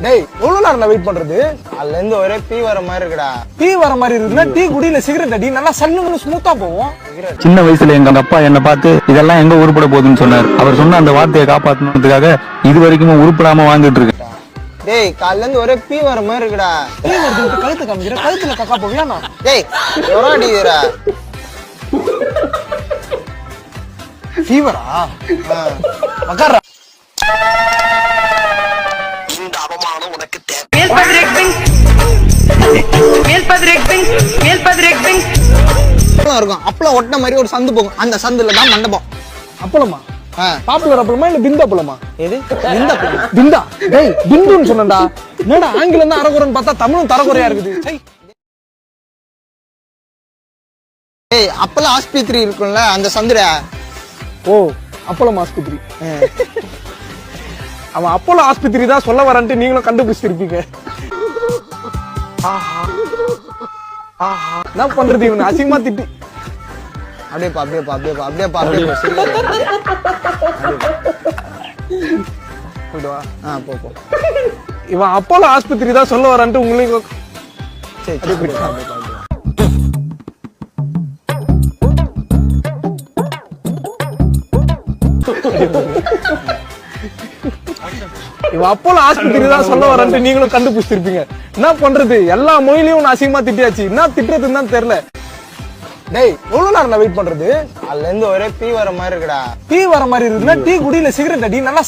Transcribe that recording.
டேய் எவ்வளவு நேரம் வெயிட் பண்றது? அதுல இருந்து ஒரே பீ வர மாதிரி இருக்குடா. டீ வர மாதிரி இருக்குன்னா டீ குடியில சிகரெட் அடி நல்லா சல்லுன்னு ஸ்மூத்தா போகும். சின்ன வயசுல எங்க அப்பா என்ன பார்த்து இதெல்லாம் எங்க உருப்பட போகுதுன்னு சொன்னார். அவர் சொன்ன அந்த வார்த்தையை காப்பாற்றணுன்றதுக்காக இது வரைக்கும் உருப்படாம வாழ்ந்துட்டு இருக்கு. டேய் காலைல இருந்து ஒரே பீ வர மாதிரி இருக்குடா. டீ வருது கழுத்து காமிக்கிற கழுத்துல கக்கா போவியா? டேய் எவ்வளோ அடிக்கிறா? ஃபீவரா? உட்கார்றா. இருக்கும் அப்பளம் ஒட்டின மாதிரி ஒரு சந்து போகும். அந்த சந்துல தான் மண்டபம். அப்பளமா? பாப்புலர் அப்பளமா இல்ல பிந்து அப்பளமா? எது இந்த அப்பளம்? பிந்தா? டேய் பிந்துன்னு சொன்னடா. என்னடா ஆங்கிலம் தான் அரகுறன்னு பார்த்தா தமிழும் தரகுறையா இருக்குது. டேய் அப்பளம் ஆஸ்பத்திரி இருக்கும்ல அந்த சந்துடா. ஓ அப்பளம் ஆஸ்பத்திரி. அவன் அப்போலோ ஆஸ்பத்திரி தான் சொல்ல வரன்ட்டு நீங்களும் கண்டுபிடிச்சிருப்பீங்க. என்ன பண்றது இவன் அசிங்கமா திட்டி. அப்படியேப்பா அப்படியேப்பா அப்படியேப்பா அப்படியேப்பா அப்படியேப்பா சரி போ போ. இவன் அப்போலோ ஆஸ்பத்திரி தான் சொல்ல வரன்ட்டு உங்களுக்கு சரி அப்படியே போயிட்டு. இவன் அப்போலோ ஆஸ்பத்திரி தான் சொல்ல வரன்ட்டு நீங்களும் கண்டுபிடிச்சிருப்பீங்க. என்ன பண்றது எல்லா மொழியிலயும் அசிங்கமா திட்டியாச்சு. என்ன திட்டுறதுன்னு தான் தெரியல. டேய் எவ்வளவு நேரம் வெயிட் பண்றது? அதுல இருந்து ஒரே பீ வர மாதிரி இருக்குடா. டீ வர மாதிரி இருக்குன்னா டீ குடியில சிகரெட் அடி நல்லா